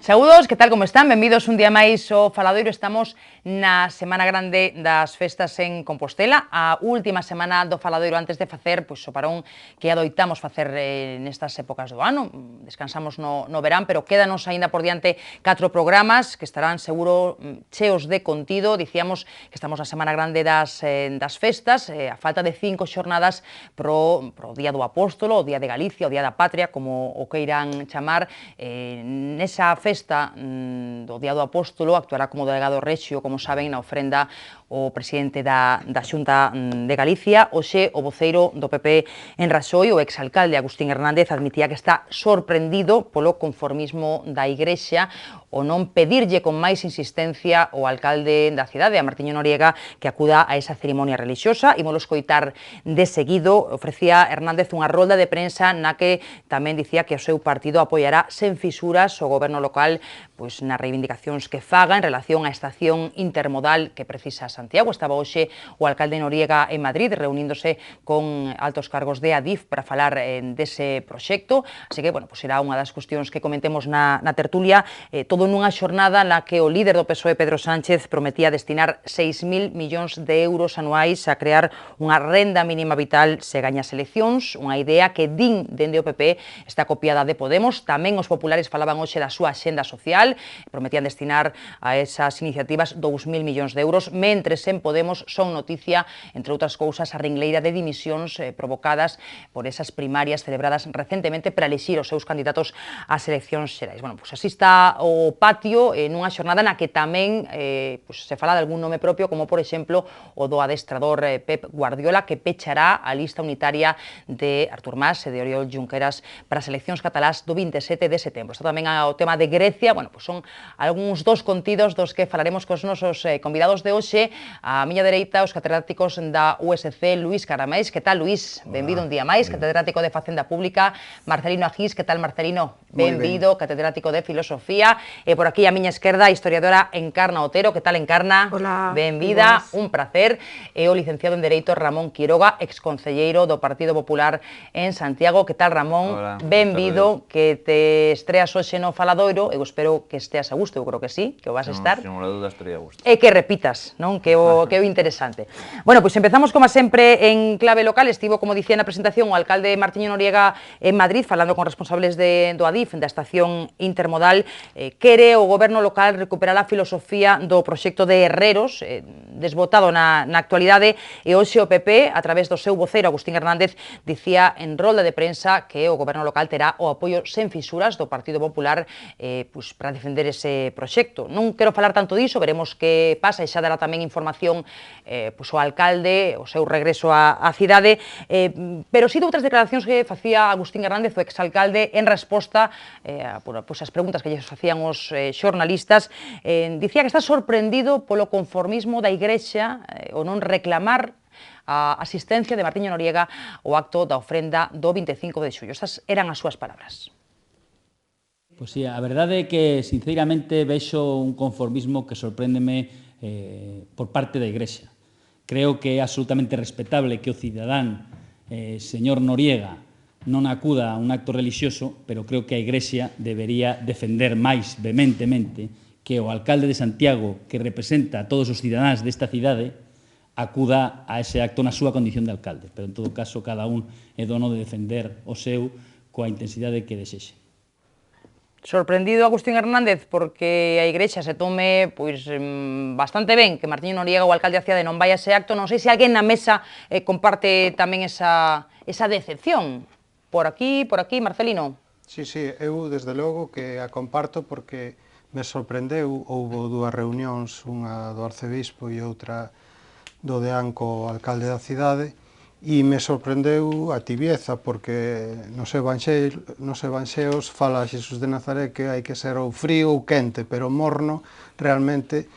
Saúdos, que tal como están? Benvidos un día máis ao Faladoiro. Estamos na Semana Grande das Festas en Compostela, a última semana do Faladoiro antes de facer o parón que adoitamos facer nestas épocas do ano. Descansamos no verán, pero quédanos aínda por diante 4 programas que estarán seguro cheos de contido. Dicíamos que estamos na Semana Grande das Festas, a falta de 5 xornadas pro Día do Apóstolo, o Día de Galicia, o Día da Patria, como o queiran chamar. Nesa festa do Día do Apóstolo actuará como delegado rexio, como saben, na ofrenda o presidente da Xunta de Galicia. Hoxe o voceiro do PP en Raxoi, o exalcalde Agustín Hernández, admitía que está sorprendido polo conformismo da Igrexa o non pedirlle con máis insistencia ao alcalde da cidade, a Martiño Noriega, que acuda a esa cerimonia religiosa. Imolo escoitar de seguido. Ofrecía Hernández unha rolda de prensa na que tamén dicía que o seu partido apoiará sen fisuras o goberno local nas reivindicacións que faga en relación á estación intermodal que precisa Santiago. Estaba hoxe o alcalde Noriega en Madrid reuníndose con altos cargos de Adif para falar dese proxecto, así que, será unha das cuestións que comentemos na tertulia, todo nunha xornada na que o líder do PSOE, Pedro Sánchez, prometía destinar 6.000 millóns de euros anuais a crear unha renda mínima vital se gaña as eleccións, unha idea que din dende o PP está copiada de Podemos. Tamén os populares falaban hoxe da súa axenda social, prometían destinar a esas iniciativas 2.000 millóns de euros, mentres en Podemos son noticia, entre outras cousas, a ringleira de dimisións provocadas por esas primarias celebradas recentemente para elixir os seus candidatos ás eleccións xerais. Así está o patio nunha xornada na que tamén se fala de algún nome propio, como por exemplo o do adestrador Pep Guardiola, que pechará a lista unitaria de Artur Mas e de Oriol Junqueras para as eleccións catalás do 27 de setembro. Está tamén o tema de Grecia. Son algúns dos contidos dos que falaremos cos nosos convidados de hoxe. A miña dereita, os catedráticos da USC, Luís Caramais. Que tal, Luís? Benvido un día máis, catedrático de Facenda Pública. Marcelino Agís. Que tal, Marcelino? Benvido, catedrático de Filosofía. E por aquí, a miña esquerda, a historiadora Encarna Otero. Que tal, Encarna? Hola. Benvida, un placer. E o licenciado en Dereito Ramón Quiroga, exconcelleiro do Partido Popular en Santiago. Que tal, Ramón? Hola, benvido, que te estreas hoxe no Faladoiro. Eu espero que esteas a gusto, eu creo que sí, que o vas a estar. Sin ninguna duda estaría a gusto. E que repitas, non? Que o interesante. Empezamos como sempre en clave local. Estivo, como dicía na presentación, o alcalde Martiño Noriega en Madrid falando con responsables do Adif, da estación intermodal. Quere o goberno local recuperar a filosofía do proxecto de Herreros, desbotado na actualidade, e hoxe o PP, a través do seu voceiro Agustín Hernández, dicía en rolda de prensa que o goberno local terá o apoio sen fisuras do Partido Popular para defender ese proxecto. Non quero falar tanto diso, veremos que pasa, e xa dará tamén información o alcalde, o seu regreso á cidade, pero sí de outras declaracións que facía Agustín Hernández, o exalcalde, en resposta ás preguntas que lles facían os xornalistas. Dicía que está sorprendido polo conformismo da Igrexa o non reclamar a asistencia de Martiño Noriega ao acto da ofrenda do 25 de xullo. Estas eran as súas palabras. Pois sí, a verdade é que, sinceramente, vexo un conformismo que sorpréndeme por parte da Igrexa. Creo que é absolutamente respetable que o cidadán, señor Noriega, non acuda a un acto religioso, pero creo que a Igrexa debería defender máis vehementemente que o alcalde de Santiago, que representa a todos os cidadáns desta cidade, acuda a ese acto na súa condición de alcalde. Pero, en todo caso, cada un é dono de defender o seu coa intensidade que desexe. Sorprendido Agustín Hernández porque a Igrexa se tome bastante ben que Martiño Noriega, o alcalde da cidade, non vai a ese acto. Non sei se alguén na mesa comparte tamén esa decepción. Por aquí, Marcelino. Sí, eu desde logo que a comparto porque me sorprendeu. Houbo dúas reunións, unha do arcebispo e outra do deán co alcalde da cidade, e me sorprendeu a tibieza, porque nos evanxeos fala Xesús de Nazaret que hai que ser ou frío ou quente, pero morno realmente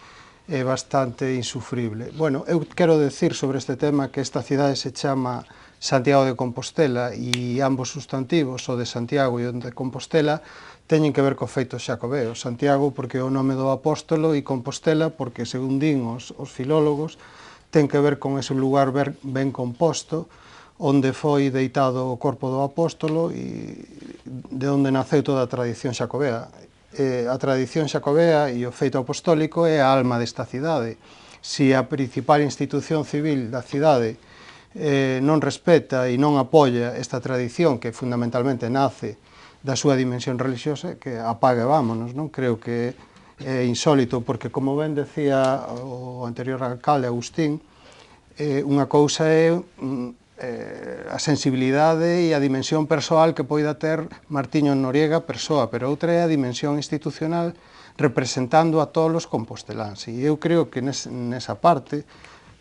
é bastante insufrible. Eu quero decir sobre este tema que esta cidade se chama Santiago de Compostela e ambos sustantivos, o de Santiago e o de Compostela, teñen que ver co feito xacobeo. Santiago porque é o nome do apóstolo e Compostela porque, según din os filólogos, ten que ver con ese lugar ben composto onde foi deitado o corpo do apóstolo e de onde naceu toda a tradición xacobea. a tradición xacobea e o feito apostólico é a alma desta cidade. Se a principal institución civil da cidade non respeta e non apoia esta tradición que fundamentalmente nace da súa dimensión religiosa, que apague vámonos, non? Creo que é insólito, porque como ben decía o anterior alcalde Agustín, unha cousa é a sensibilidade e a dimensión persoal que poida ter Martiño Noriega persoa, pero outra é a dimensión institucional representando a todos os composteláns. E eu creo que nesa parte,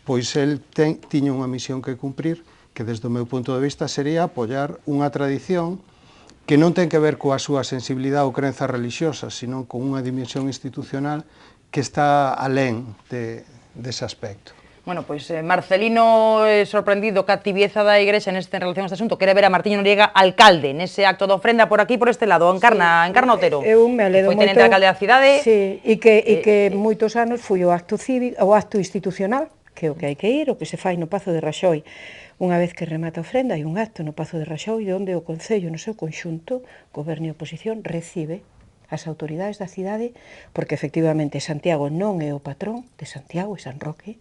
pois el tiña unha misión que cumprir, que desde o meu punto de vista sería apoiar unha tradición que non ten que ver coa súa sensibilidade ou crenzas religiosas, sino con unha dimensión institucional que está alén dese aspecto. Bueno, pois Marcelino, sorprendido ca tibieza da Igrexa en relación a este asunto, quere ver a Martiño Noriega alcalde nese acto de ofrenda por aquí, por este lado, encarna Otero. Eu me aledo moito. Foi tenente alcalde da cidade. Sí, e que moitos anos fui o acto cívico, o acto institucional, que é o que hai que ir, o que se fai no Pazo de Raxoi. Unha vez que remata a ofrenda, hai un acto no Pazo de Raxoi onde o Concello no seu conxunto, goberno e oposición, recibe as autoridades da cidade, porque efectivamente Santiago non é o patrón de Santiago e San Roque,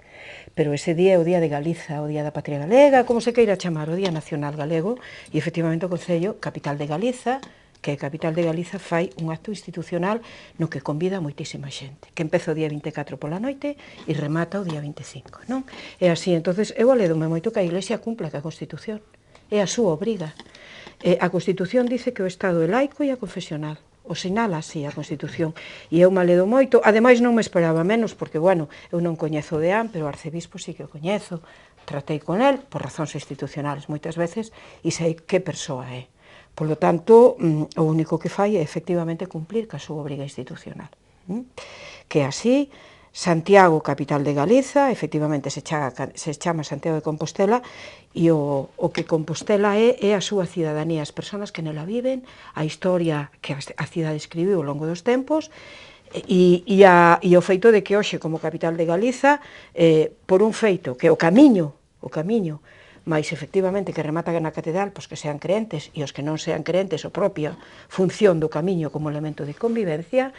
pero ese día é o Día de Galiza, o Día da Patria Galega, como se queira chamar, o Día Nacional Galego, e efectivamente o Concello, capital de Galiza, que é capital de Galiza, fai un acto institucional no que convida moitísima xente, que empeza o día 24 pola noite e remata o día 25, non? É así, entonces, eu alédome moito que a Iglesia cumpla ca Constitución, é a súa obriga. A Constitución dice que o Estado é laico e a confesional, o sinala así a Constitución, e eu me aledo moito, ademais non me esperaba menos, porque, bueno, eu non coñezo o deán, pero o arcebispo sí que o coñezo, tratei con el por razóns institucionales moitas veces, e sei que persoa é. Por lo tanto, o único que fai é efectivamente cumplir ca súa obriga institucional. Que así, Santiago, capital de Galiza, efectivamente se chama Santiago de Compostela, e o que Compostela é a súa cidadanía, as persoas que nela viven, a historia que a cidade escribiu ao longo dos tempos, e o feito de que hoxe, como capital de Galiza, por un feito, que o camiño, mais efectivamente que remata na catedral, pois que sean creentes, e os que non sean creentes, a propia función do camiño como elemento de convivencia,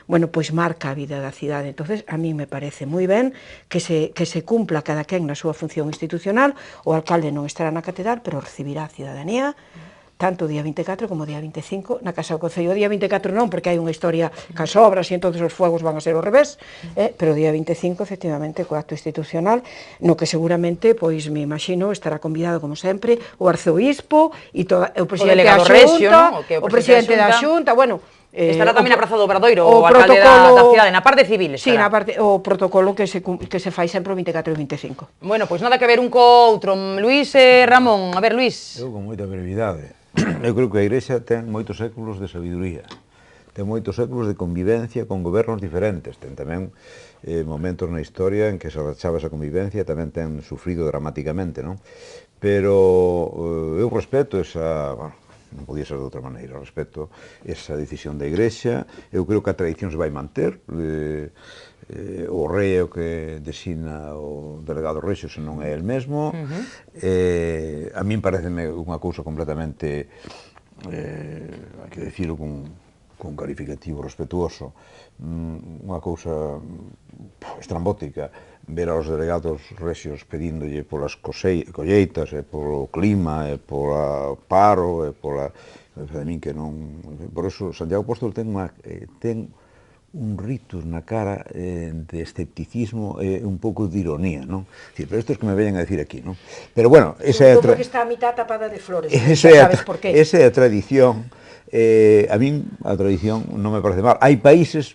bueno, pois marca a vida da cidade. Entonces, a mí me parece moi ben que se cumpla cada quen na súa función institucional. O alcalde non estará na catedral, pero recibirá a cidadanía, tanto o día 24 como o día 25 na Casa do Concello. O día 24 non, porque hai unha historia cas obras e entonces os fuegos van a ser ao revés, pero o día 25 efectivamente co acto institucional, no que seguramente, pois me imagino, estará convidado como sempre o arcebispo e o presidente da Xunta, o presidente da Xunta, bueno, estará tamén na Praza do Obradoiro, o alcalde da cidade, na parte civil estará. Sí, na parte, o protocolo que se fai sempre o 24 e 25. Bueno, pois nada que ver un co outro. Luís e Ramón, a ver, Luís. Eu con moita brevidade. Eu creo que a Igrexa ten moitos séculos de sabiduría, ten moitos séculos de convivencia con gobernos diferentes, ten tamén momentos na historia en que se rachaba esa convivencia, tamén ten sufrido dramáticamente, non? Pero eu respeto esa... non podía ser de outra maneira, respeto esa decisión da Igrexa, eu creo que a tradición se vai manter, o rei é o que designa o delegado rexo, se non é el mesmo. A min pareceme unha cousa completamente, hai que dicirlo con calificativo respetuoso, unha cousa estrambótica, ver aos delegados rexios pedíndolle polas colleitas, e polo clima, e pola paro, e pola... A min que non... Por eso, Santiago Apóstol ten un ritus na cara de escepticismo e un pouco de ironía, non? Pero estos que me veñen a decir aquí, non? Pero, bueno, esa é porque está a mitad tapada de flores, sabes por qué? Esa é a tradición. A min a tradición non me parece mal. Hai países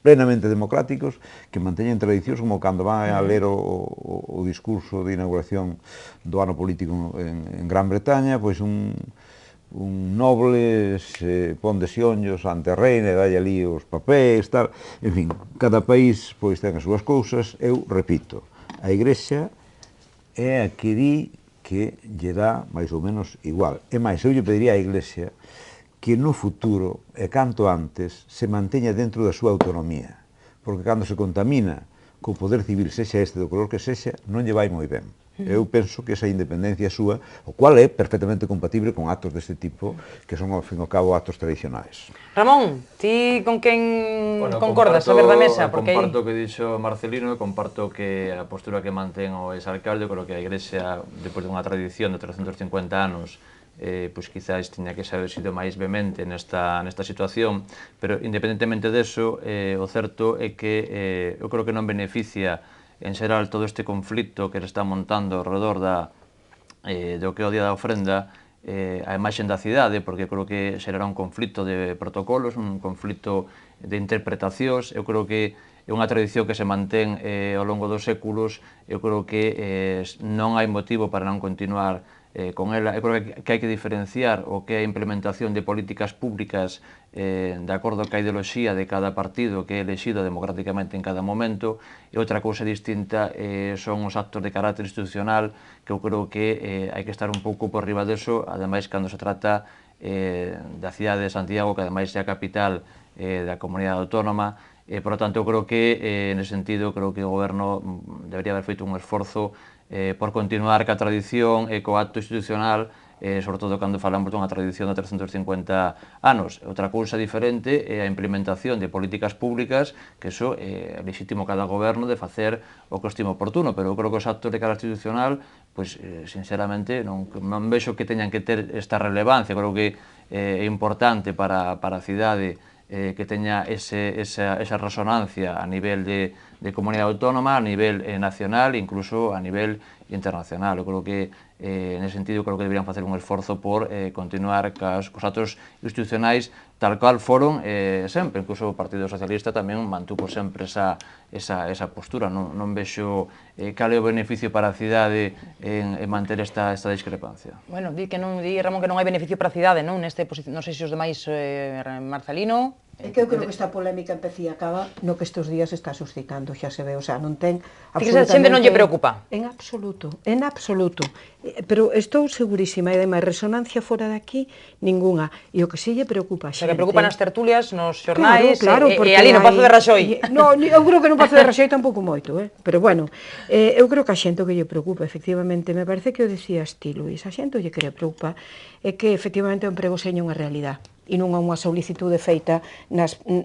plenamente democráticos que manteñen tradicións, como cando van a ler o discurso de inauguración do ano político en Gran Bretaña, pois un noble se pon de xeonllos ante a reina e dalle ali os papéis, tal. En fin, cada país pois ten as súas cousas. Eu repito, a Igrexa é a que di que lle dá máis ou menos igual. E máis, eu lle pediría á Iglesia que no futuro, e canto antes, se manteña dentro da súa autonomía, porque cando se contamina co poder civil, sexa este do color que sexa, non lle vai moi ben. Eu penso que esa independencia súa, o cual é perfectamente compatible con actos deste tipo, que son, ao fin e ao cabo, actos tradicionais. Ramón, ti con quen concordas a ver da mesa? Comparto o que dixo Marcelino, comparto que a postura que mantén o exalcalde, creo que a Igrexa, depois dunha tradición de 350 anos, pois quizás tiña que haber sido máis vehemente nesta situación, pero independentemente deso, o certo é que eu creo que non beneficia en xeral todo este conflito que se está montando ao redor do que é o Día da Ofrenda a imaxen da cidade, porque creo que xerará un conflito de protocolos, un conflito de interpretacións. Eu creo que é unha tradición que se mantén ao longo dos séculos. Eu creo que non hai motivo para non continuar con ela. Eu creo que hai que diferenciar o que é a implementación de políticas públicas de acordo ca ideoloxía de cada partido que é elexido democráticamente en cada momento, e outra cousa distinta son os actos de carácter institucional, que eu creo que hai que estar un pouco por riba deso, ademais cando se trata da cidade de Santiago, que ademais é a capital da comunidade autónoma. Por lo tanto, eu creo que, nese sentido, creo que o goberno debería haber feito un esforzo por continuar ca tradición e co acto institucional, sobre todo cando falamos dunha tradición de 350 anos. Outra cousa diferente é a implementación de políticas públicas, que iso é legítimo cada goberno de facer o que estime oportuno, pero eu creo que os actos de carácter institucional, pois, sinceramente, non vexo que teñan que ter esta relevancia. Creo que é importante para a cidade que teña esa resonancia a nivel de comunidade autónoma, a nivel nacional e incluso a nivel internacional. Eu creo que, nese sentido, creo que deberían facer un esforzo por continuar cos actos institucionais tal cual foron sempre. Incluso o Partido Socialista tamén mantuvo sempre esa postura. Non vexo cal é o beneficio para a cidade en manter esta discrepancia. Bueno, di Ramón que non hai beneficio para a cidade, non? Non sei se os demais, Marcelino... É que eu creo que esta polémica empecé e acaba no que estes días está suscitando, xa se ve, o sea, non ten Que absolutamente... a xente non lle preocupa? En absoluto. Pero estou segurísima, e ademais, resonancia fora de aquí, ninguna. E o que sí lle preocupa a xente... O que preocupan as tertulias, nos xornais, claro, e ali no Pazo de Raxoi. Non, eu creo que no Pazo de Raxoi tampouco moito, pero bueno, eu creo que a xente o que lle preocupa, efectivamente, me parece que o decías ti, Luís, a xente o que lle preocupa é que efectivamente o emprego seña unha realidade e non unha solicitude feita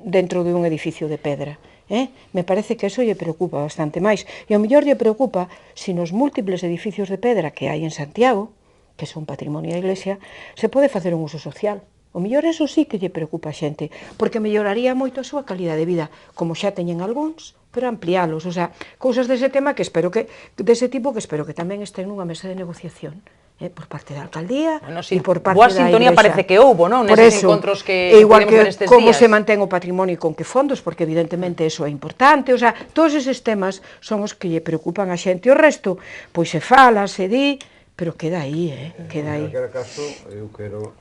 dentro dun edificio de pedra. Me parece que eso lle preocupa bastante máis. E ao mellor lle preocupa se nos múltiples edificios de pedra que hai en Santiago, que son patrimonio da Iglesia, se pode facer un uso social. O mellor eso sí que lle preocupa a xente, porque melloraría moito a súa calidad de vida, como xa teñen algúns, pero ampliálos, o sea, cousas dese tema que espero que, dese tipo que espero que tamén estén nunha mesa de negociación. Por parte da alcaldía e por parte da Igrexa. Boa sintonía parece que houbo, non? Neses encontros que temos nestes días. Como se mantén o patrimonio e con que fondos, porque evidentemente eso é importante, o sea, todos eses temas son os que lle preocupan a xente. O resto, pois se fala, se di, pero queda aí, queda aí. En calquera caso, eu quero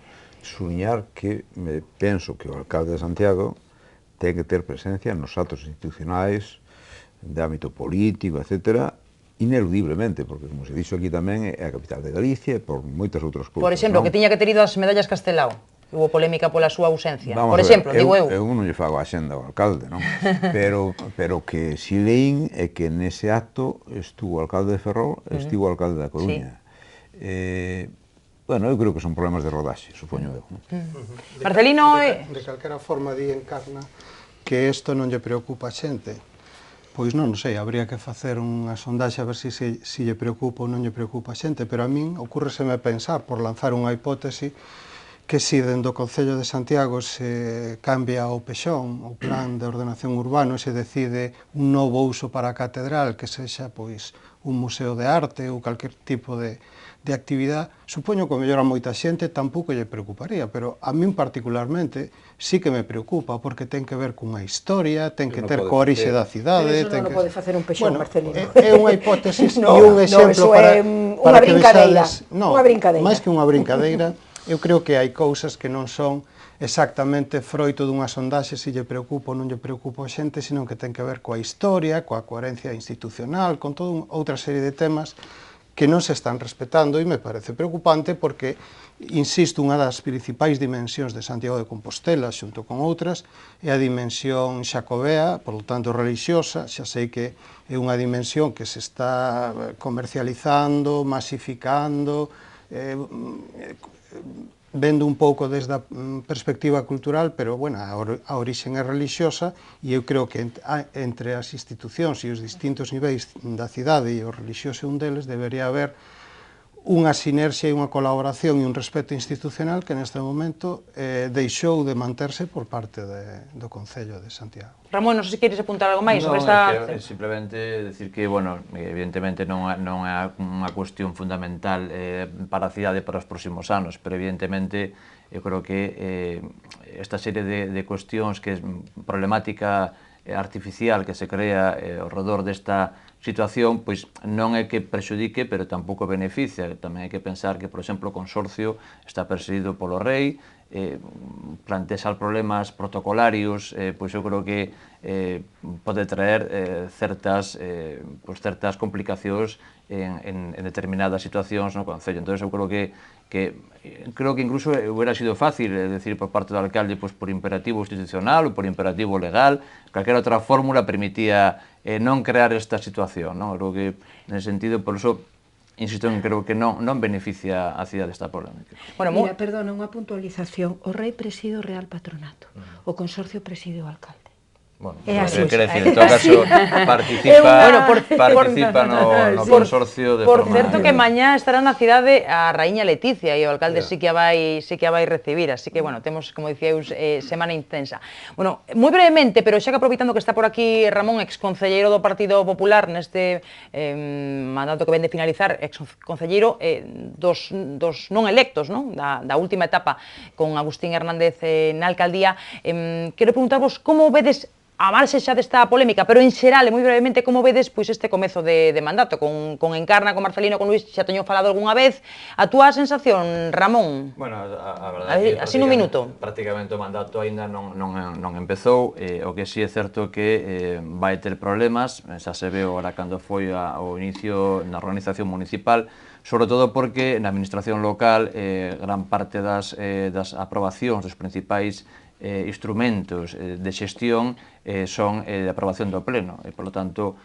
suñar que me penso que o alcalde de Santiago ten que ter presencia nos actos institucionais de ámbito político, etcétera, ineludiblemente, porque, como se dixo aquí tamén, é a capital de Galicia e por moitas outras cousas. Por exemplo, que tiña que ter ido as medallas Castelao. Hubo polémica pola súa ausencia. Por exemplo, digo eu. Eu non lle fago a xenda ao alcalde, non? Pero que si leín é que nese acto estuvo o alcalde de Ferrol e estivo o alcalde da Coruña. Bueno, eu creo que son problemas de rodaxe, supoño eu. Marcelino... De calquera forma, di encarna que isto non lle preocupa a xente. Pois non sei, habría que facer unha sondaxe a ver se lle preocupa ou non lle preocupa a xente, pero a min ocurreseme pensar, por lanzar unha hipótese, que se dende o Concello de Santiago se cambia o PEXON, o Plan de Ordenación Urbano, e se decide un novo uso para a catedral, que sexa pois un museo de arte ou calquer tipo de actividade, supoño que o mellor a moita xente tampouco lle preocuparía, pero a min particularmente sí que me preocupa, porque ten que ver cunha historia, ten que ter coa orixe da cidade... Pero eso non pode facer un PEXON, Marcelino. É unha hipótese e un exemplo para que vexades... Non, máis que unha brincadeira, eu creo que hai cousas que non son exactamente froito dunha sondaxe se lle preocupa ou non lle preocupa a xente, sino que ten que ver coa historia, coa coherencia institucional, con toda outra serie de temas que non se están respetando e me parece preocupante porque, insisto, unha das principais dimensións de Santiago de Compostela, xunto con outras, é a dimensión xacobea, por lo tanto religiosa. Xa sei que é unha dimensión que se está comercializando, masificando, vendo un pouco desde a perspectiva cultural, pero, bueno, a orixen é religiosa e eu creo que entre as institucións e os distintos niveis da cidade e o religioso un deles debería haber unha sinerxia e unha colaboración e un respeto institucional que neste momento deixou de manterse por parte do Concello de Santiago. Ramón, non sei se queres apuntar algo máis sobre esta... Non, simplemente decir que, bueno, evidentemente non é unha cuestión fundamental para a cidade para os próximos anos, pero evidentemente eu creo que esta serie de cuestións que é problemática artificial que se crea ao redor desta situación, pois non é que prexudique, pero tampouco beneficia. Tamén hai que pensar que, por exemplo, o consorcio está presidido polo rei, plantexar problemas protocolarios, pois eu creo que pode traer certas complicacións en determinadas situacións no Concello. Entón, eu creo que incluso hubiera sido fácil, decir, por parte do alcalde, pois por imperativo institucional ou por imperativo legal, calquera outra fórmula permitía non crear esta situación, non? Creo que, nese sentido, por iso, insisto en creo que non beneficia a cidade esta polémica. Bueno, mira, perdona, unha puntualización. O rei preside o Real Patronato, o consorcio preside o alcalde. Bueno, quero decir, en todo caso, participa no consorcio de forma... Por certo que mañá estará na cidade a Raíña Leticia e o alcalde sí que a vai recibir, así que, bueno, temos, como dicía, semana intensa. Bueno, moi brevemente, pero xa que aproveitando que está por aquí Ramón, exconcelleiro do Partido Popular neste mandato que ven de finalizar, exconcelleiro dos non electos, non? Da última etapa con Agustín Hernández na alcaldía, quero preguntarvos como vedes a marxe xa desta polémica, pero en xeral, moi brevemente, como vedes pois este comezo de mandato, con Encarna, con Marcelino, con Luís, xa teño falado algunha vez. A túa sensación, Ramón? Bueno, a verdade é que así nun minuto. Prácticamente o mandato aínda non empezou, o que si é certo que vai ter problemas, xa se ve ora cando foi o inicio na organización municipal, sobre todo porque na administración local gran parte das aprobacións dos principais instrumentos de xestión son de aprobación do Pleno e, polo tanto,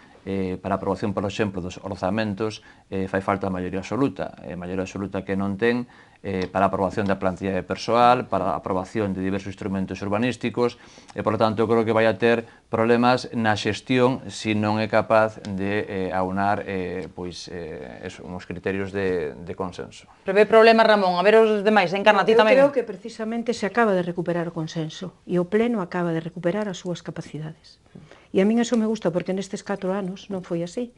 para a aprobación, por exemplo, dos orzamentos fai falta a maioría absoluta que non ten para a aprobación da plantilla de persoal, para a aprobación de diversos instrumentos urbanísticos e, por tanto, creo que vai a ter problemas na xestión se non é capaz de aunar uns criterios de consenso. Prevé problemas, Ramón, a ver os demais, Encarna, ti tamén. Eu creo que precisamente se acaba de recuperar o consenso e o Pleno acaba de recuperar as súas capacidades. E a min eso me gusta porque nestes 4 anos non foi así.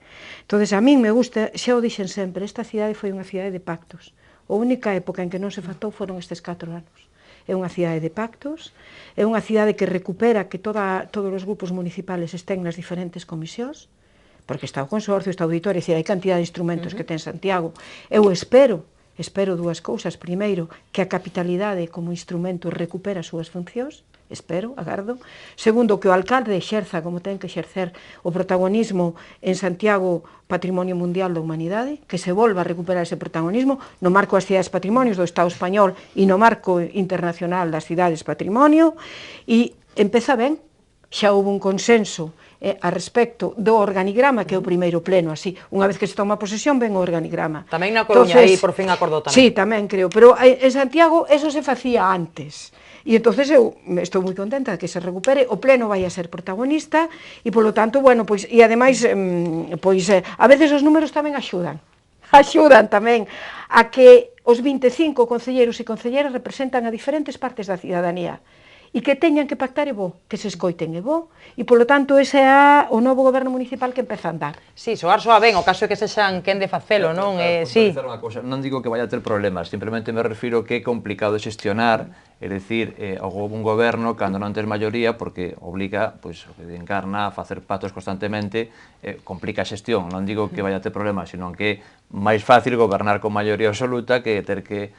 Entón, a min me gusta, xa o dixen sempre, esta cidade foi unha cidade de pactos. A única época en que non se faltou foron estes 4 anos. É unha cidade de pactos, é unha cidade que recupera que todos os grupos municipales estén nas diferentes comisións, porque está o consorcio, está o auditorio, é dicir, hai cantidad de instrumentos que ten Santiago. Eu espero dúas cousas. Primeiro, que a capitalidade como instrumento recupera as súas funcións, espero, agardo. Segundo, que o alcalde exerza como ten que exercer o protagonismo en Santiago Patrimonio Mundial da Humanidade, que se volva a recuperar ese protagonismo no marco das cidades patrimonios do Estado español e no marco internacional das cidades patrimonio, e empeza ben, xa houve un consenso a respecto do organigrama, que é o primeiro pleno, así, unha vez que se toma posesión, ven o organigrama. Tamén na Coruña, aí por fin acordou tamén. Sí, tamén creo, pero en Santiago eso se facía antes. E entonces eu estou moi contenta de que se recupere, o pleno vai a ser protagonista e, polo tanto, bueno, pois, e ademais, a veces os números tamén axudan tamén a que os 25 concelleiros e concelleiras representan a diferentes partes da cidadanía e que teñan que pactar é bo, que se escoiten é bo, e polo tanto ese é o novo goberno municipal que empeza a andar. Sí, soar soa ben, o caso é que sexan quen de facelo, non? Sí. Non digo que vaya a ter problemas, simplemente me refiro que é complicado xestionar, é dicir, un goberno cando non tes maioría, porque obliga, pois, o que Encarna a facer pactos constantemente, complica a xestión. Non digo que vaya a ter problemas, sino que é máis fácil gobernar con maioría absoluta que ter que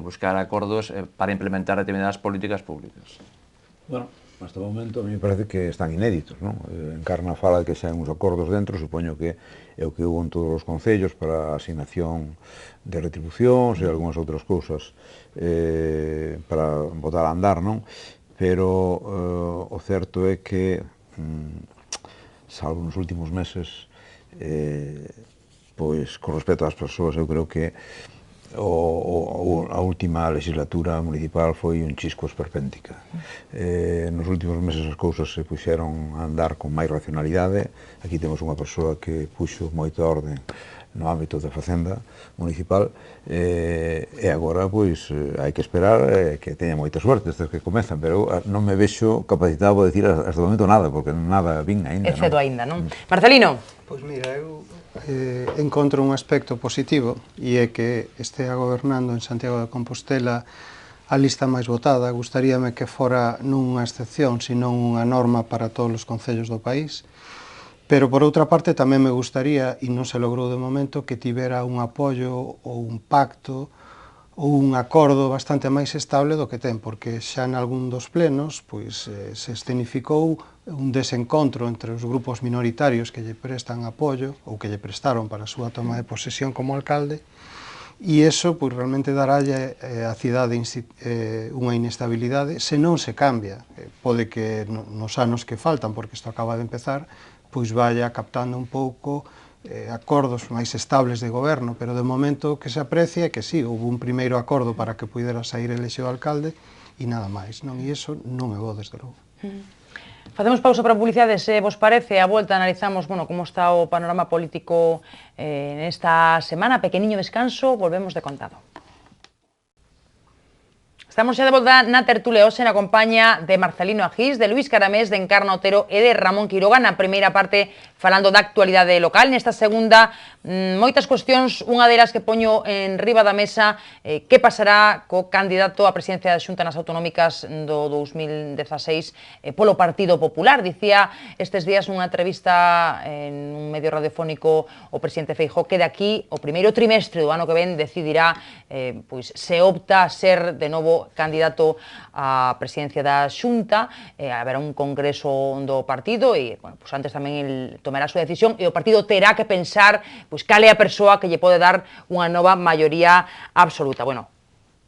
buscar acordos para implementar determinadas políticas públicas. Bueno, Hasta o momento, a mí me parece que están inéditos, non? Encarna fala de que xa hai uns acordos dentro, supoño que é o que hubo en todos os concellos para a asignación de retribucións e algunhas outras cousas para botar a andar, non? Pero o certo é que, salvo nos últimos meses, pois, con respecto ás persoas, eu creo que a última legislatura municipal foi un chisco esperpéntica. Nos últimos meses as cousas se puxeron a andar con máis racionalidade. Aquí temos unha persoa que puxo moita orde no ámbito da facenda municipal e agora pois hai que esperar que teña moita suerte estes que comezan, pero non me vexo capacitado para decir hasta o momento nada, porque nada vin aínda. É cedo aínda, non? Marcelino? Pois mira, eu encontro un aspecto positivo e é que estea gobernando en Santiago de Compostela a lista máis votada. Gustaríame que fora non unha excepción, senón unha norma para todos os concellos do país. Pero, por outra parte, tamén me gustaría, e non se logrou de momento, que tivera un apoio ou un pacto ou un acordo bastante máis estable do que ten, porque xa en algún dos plenos pois, se escenificou un desencontro entre os grupos minoritarios que lle prestan apoio ou que lle prestaron para a súa toma de posesión como alcalde, e iso pois, realmente daralle á cidade unha inestabilidade se non se cambia. Pode que nos anos que faltan, porque isto acaba de empezar, pois vaya captando un pouco acordos máis estables de goberno, pero de momento que se aprecia é que sí, houve un primeiro acordo para que pudera sair elexido alcalde e nada máis, non? E iso non me vou desde logo. Facemos pausa para publicidade, se vos parece, a volta analizamos, bueno, como está o panorama político nesta semana, pequeniño descanso, volvemos de contado. Estamos xa de volta na tertulia hoxe na compañía de Marcelino Agís, de Luís Caramés, de Encarna Otero e de Ramón Quiroga. Na primeira parte falando da actualidade local, nesta segunda moitas cuestións, unha delas que poño en riba da mesa, que pasará co candidato á presidencia da Xunta nas autonómicas do 2016 polo Partido Popular. Dicía estes días nunha entrevista en un medio radiofónico o presidente Feijóo que de aquí o primeiro trimestre do ano que ven decidirá pois se opta a ser de novo candidato á presidencia da Xunta, haberá un congreso do partido e, bueno, pues antes tamén el tomará a súa decisión e o partido terá que pensar pues, cal é a persoa que lle pode dar unha nova maioría absoluta. Bueno,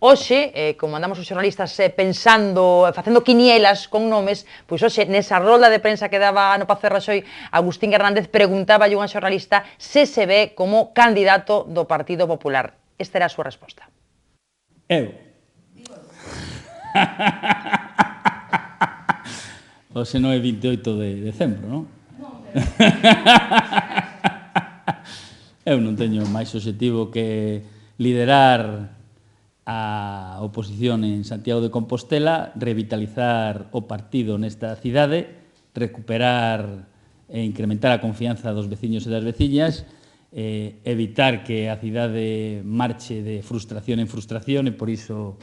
hoxe, como andamos os xornalistas pensando, facendo quinielas con nomes, pois hoxe, nesa rolda de prensa que daba no Pazo de Raxoi, Agustín Hernández preguntaba a unha xornalista se se ve como candidato do Partido Popular. Esta era a súa resposta. Hoxe non é 28 de decembro, non? Eu non teño máis obxectivo que liderar a oposición en Santiago de Compostela, revitalizar o partido nesta cidade, recuperar e incrementar a confianza dos veciños e das veciñas, evitar que a cidade marche de frustración en frustración e por iso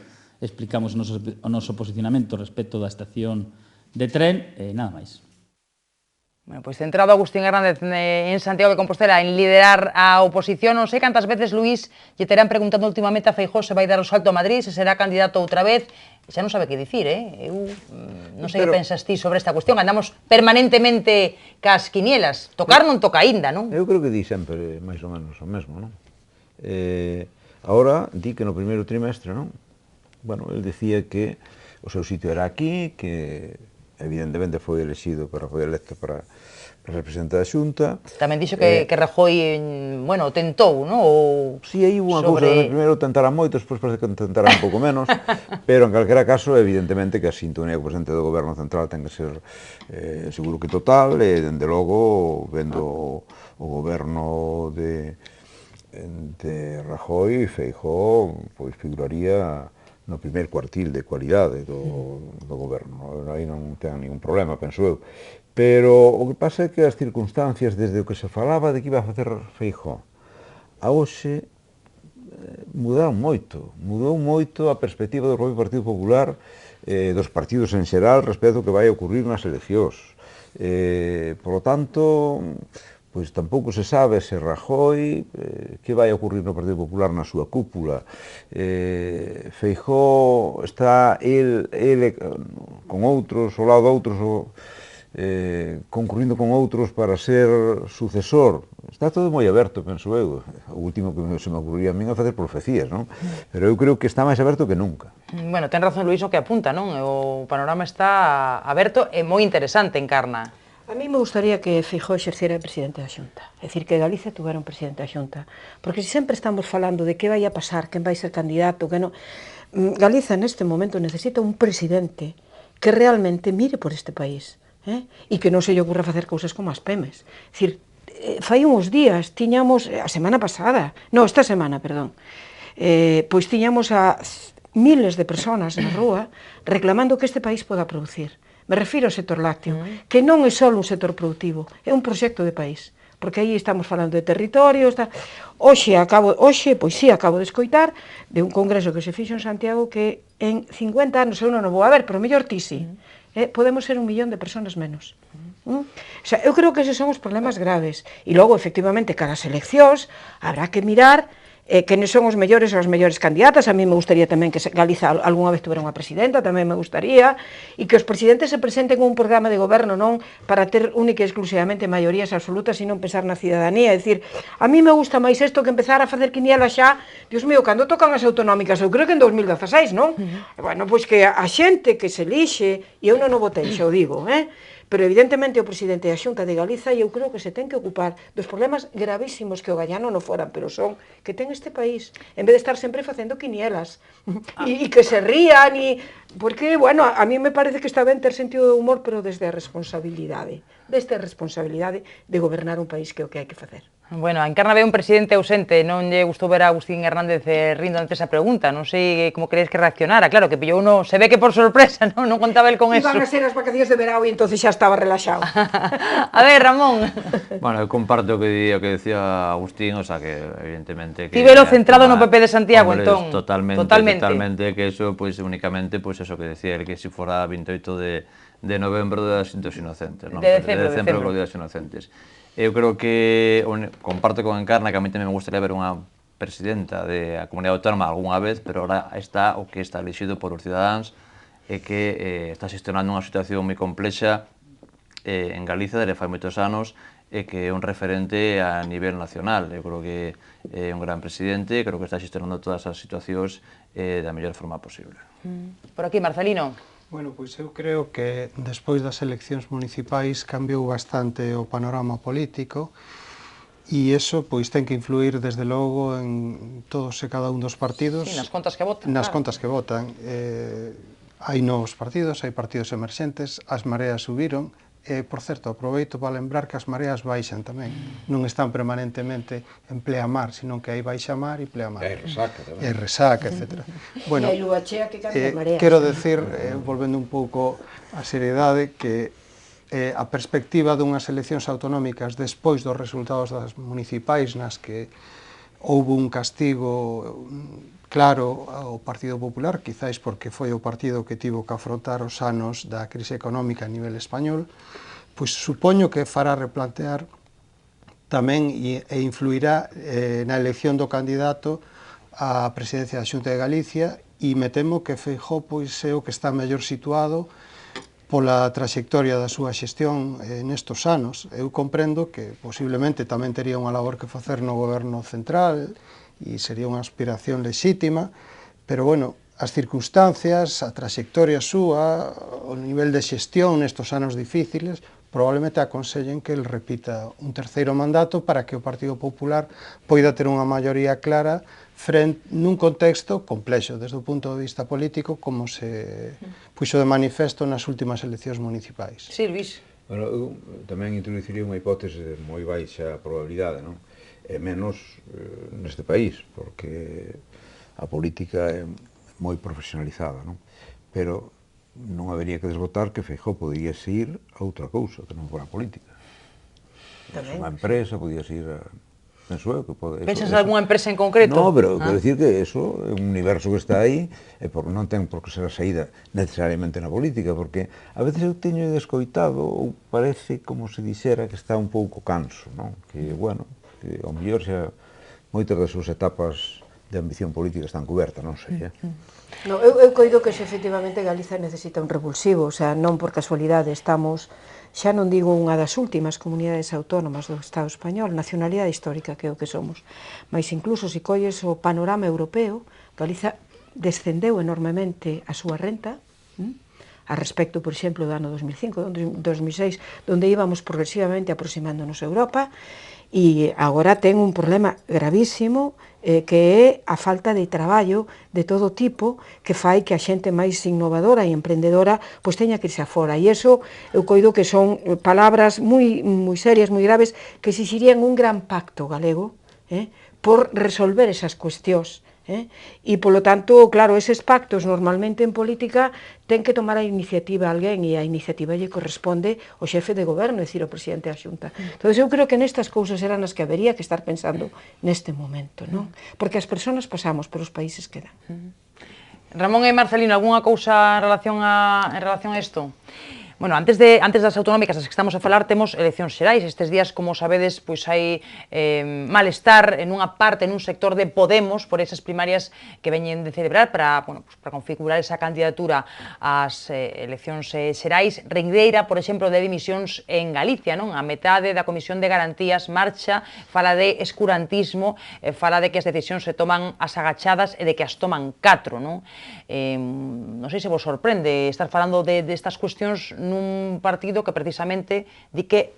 explicamos o noso posicionamento respecto da estación de tren e nada máis. Bueno, pois centrado Agustín Hernández en Santiago de Compostela en liderar a oposición, non sei cantas veces, Luís, lle terán preguntando últimamente a Feijóo se vai dar o salto a Madrid, se será candidato outra vez, xa non sabe que dicir, Eu non sei que pensas ti sobre esta cuestión, andamos permanentemente cas quinielas, tocar non toca aínda, non? Eu creo que di sempre máis ou menos o mesmo, non? Agora, di que no primeiro trimestre, non? Bueno, el decía que o seu sitio era aquí, que evidentemente foi elexido para foi electo para representar a Xunta. Tamén dixo que Rajoy, bueno, tentou, non? Si, aí hubo unha cousa, primeiro tentarán moito, despois parece que tentarán un pouco menos, pero en calquera caso, evidentemente que a sintonía co presidente do Goberno Central ten que ser seguro que total, e dende logo, vendo o goberno de Rajoy, Feijóo, pois figuraría no primeiro cuartil de cualidade do goberno. Aí non ten ningún problema, penso eu. Pero o que pasa é que as circunstancias, desde o que se falaba de que iba a facer Feijóo, a hoxe mudaron moito. Mudou moito a perspectiva do propio Partido Popular, dos partidos en xeral, respecto ao que vai ocurrir nas eleccións. Por lo tanto, pois tampouco se sabe se Rajoy, que vai ocurrir no Partido Popular na súa cúpula. Feijóo está, el con outros, ao lado de outros, concurrindo con outros para ser sucesor. Está todo moi aberto, penso eu. O último que se me ocurría a min é facer profecías, non? Pero eu creo que está máis aberto que nunca. Bueno, ten razón Luís o que apunta, non? O panorama está aberto e moi interesante, Encarna. A mí me gustaría que Feijóo exerciera de presidente da Xunta, é dicir, que Galicia tuvera un presidente da Xunta, porque se sempre estamos falando de que vai a pasar, quen vai ser candidato, que non... Galiza neste momento necesita un presidente que realmente mire por este país, e que non se lle ocurra facer cousas como as PEMES. É dicir, fai uns días tiñamos, a semana pasada, non, esta semana, perdón, pois tiñamos a miles de personas na rúa reclamando que este país poda producir. Me refiro ao sector lácteo, que non é só un sector productivo, é un proxecto de país, porque aí estamos falando de territorio, hoxe, pois sí, acabo de escoitar de un congreso que se fixo en Santiago que en 50 anos eu non o vou a ver, pero mellor ti sí, podemos ser 1 millón de personas menos. O sea, eu creo que eses son os problemas graves. E logo, efectivamente, cara as eleccións, habrá que mirar quenes son os mellores ou as mellores candidatas. A mí me gustaría tamén que Galiza algunha vez tuvera unha presidenta, tamén me gustaría, e que os presidentes se presenten con un programa de goberno non para ter única e exclusivamente maiorías absolutas, sino pensar na cidadanía. É dicir, a mí me gusta máis isto que empezar a facer quinielas xa, Dios mío, cando tocan as autonómicas, eu creo que en 2016, non? Bueno, pois que a xente que se elixe, e eu non o votei, xa o digo, pero evidentemente o presidente da Xunta de Galiza, e eu creo que se ten que ocupar dos problemas gravísimos que o Gallano non foran, pero son que ten este país, en vez de estar sempre facendo quinielas e que se rían, porque, bueno, a mí me parece que está ben ter sentido de humor, pero desde a responsabilidade de gobernar un país, que é o que hai que facer. Bueno, a Encarna ve un presidente ausente, non lle gustou ver a Agustín Hernández rindo ante esa pregunta, non sei como queréis que reaccionara, claro, que pillou uno, se ve que por sorpresa, non contaba el con eso. Iban a ser as vacacións de verao e entonces xa estaba relaxado. A ver, Ramón. Bueno, eu comparto o que decía Agustín, o sea, que evidentemente... Ti velo centrado no PP de Santiago, entón. Totalmente, que eso, pues, únicamente, pues eso que decía él, que si fora 28 de novembro de dos inocentes, non? De decembro, do Día dos Inocentes. Eu creo que comparto con Encarna que a mí tamén me gustaría ver unha presidenta da Comunidade Autónoma algunha vez, pero ahora está o que está elixido por os cidadáns e que está xestionando unha situación moi complexa en Galicia desde fai moitos anos e que é un referente a nivel nacional. Eu creo que é un gran presidente, creo que está xestionando todas as situacións da mellor forma posible. Por aquí, Marcelino. Bueno, pois eu creo que despois das eleccións municipais cambiou bastante o panorama político e iso pois ten que influir desde logo en todos e cada un dos partidos. Sí, nas contas que votan. Nas contas que votan. Hai novos partidos, hai partidos emerxentes, as mareas subiron. Por certo, aproveito para lembrar que as mareas baixan tamén. Non están permanentemente en pleamar, sino que hai baixamar e pleamar. E resaca tamén. E resaca, etc. Bueno, e hai luvachea que canta mareas. Quero decir, volvendo un pouco á seriedade, que a perspectiva dunhas eleccións autonómicas despois dos resultados das municipais nas que houve un castigo claro ao Partido Popular, quizáis porque foi o partido que tivo que afrontar os anos da crise económica a nivel español, pois supoño que fará replantear tamén e influirá na elección do candidato á presidencia da Xunta de Galicia, e me temo que Feijóo pois é o que está mellor situado pola traxectoria da súa xestión nestos anos. Eu comprendo que posiblemente tamén tería unha labor que facer no goberno central e sería unha aspiración lexítima, pero, bueno, as circunstancias, a traxectoria súa, o nivel de xestión nestos anos difíciles, probablemente aconsellen que el repita un terceiro mandato para que o Partido Popular poida ter unha maioría clara nun contexto complexo desde o punto de vista político, como se puxo de manifesto nas últimas eleccións municipais. Sí, Luís. Bueno, eu tamén introduciría unha hipótese de moi baixa probabilidade, non? E menos neste país, porque a política é moi profesionalizada, non? Pero non habería que desbotar que Feijóo podría ir a outra cousa, que non fora a política. Unha empresa, podía ir a... Penso eu que pode... Pensas en algunha empresa en concreto? No, pero quero dicir que eso é un universo que está aí e non ten por que ser a saída necesariamente na política, porque a veces eu teño descoitado ou parece como se dixera que está un pouco canso, non? Que, bueno, que ao mellor xa moitas das súas etapas ambición política están cubertas, non sei, No, eu coido que efectivamente Galiza necesita un revulsivo, o sea, non por casualidade estamos, xa non digo unha das últimas comunidades autónomas do Estado español, nacionalidade histórica que é o que somos, mas incluso se colles o panorama europeo, Galiza descendeu enormemente a súa renta, a respecto, por exemplo, do ano 2005, 2006, onde íbamos progresivamente aproximándonos a Europa, e agora ten un problema gravísimo que é a falta de traballo de todo tipo que fai que a xente máis innovadora e emprendedora pois teña que irse afora, e iso eu coido que son palabras moi serias, moi graves, que exixirían un gran pacto galego por resolver esas cuestións. E, polo tanto, claro, eses pactos normalmente en política ten que tomar a iniciativa alguén, e a iniciativa lle corresponde ao xefe de goberno, é dicir, ao presidente da Xunta. Entón, eu creo que nestas cousas eran as que habería que estar pensando neste momento, non? Porque as persoas pasamos, pero os países quedan. Ramón e Marcelino, algunha cousa en relación a isto? Bueno, antes das autonómicas das que estamos a falar, temos eleccións xerais. Estes días, como sabedes, pois hai malestar en unha parte, en un sector de Podemos, por esas primarias que veñen de celebrar para configurar esa candidatura ás eleccións xerais. Rengueira, por exemplo, de dimisións en Galicia, non? A metade da Comisión de Garantías marcha, fala de escurantismo, fala de que as decisións se toman as agachadas e de que as toman 4, non? Non sei se vos sorprende estar falando destas cuestións nun partido que precisamente di que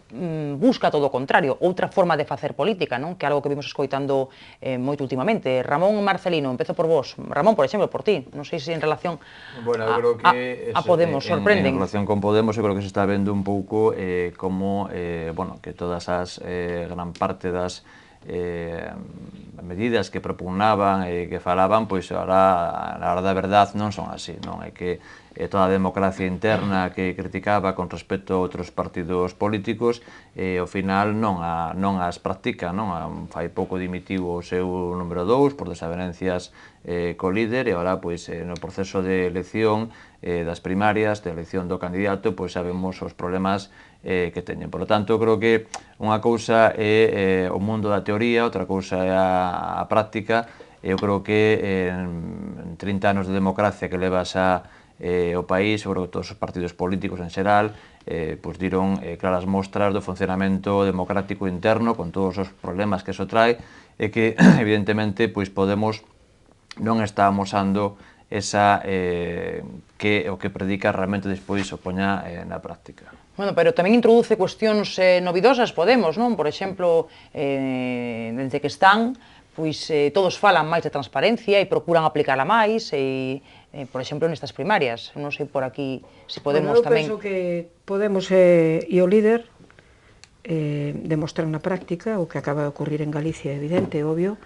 busca todo o contrario, outra forma de facer política, non? Que é algo que vimos escoitando moito últimamente. Ramón Marcelino, empezo por vos. Ramón, por exemplo, por ti. Non sei se en relación a Podemos sorprenden. En relación con Podemos, eu creo que se está vendo un pouco como que todas as gran parte das medidas que propugnaban e que falaban, pois ahora, na hora da verdade, non son así, non? É que toda a democracia interna que criticaba con respecto a outros partidos políticos, ao final non as practica, non? Fai pouco dimitiu o seu número 2 por desavenencias co líder, e agora, pois, no proceso de elección das primarias, de elección do candidato, pois sabemos os problemas que teñen. Por lo tanto, creo que unha cousa é o mundo da teoría, outra cousa é a práctica. Eu creo que en 30 anos de democracia que leva xa o país, sobre todos os partidos políticos en xeral, pois diron claras mostras do funcionamento democrático interno, con todos os problemas que eso trae, e que, evidentemente, pois Podemos non está amosando esa que o que predica realmente despois o poña na práctica. Bueno, pero tamén introduce cuestións novidosas Podemos, non? Por exemplo, desde que están, pois todos falan máis de transparencia e procuran aplicala máis, e, por exemplo, nestas primarias. Non sei por aquí se Podemos tamén... Eu penso que Podemos e o líder demostran na práctica o que acaba de ocurrir en Galicia, evidente, obvio,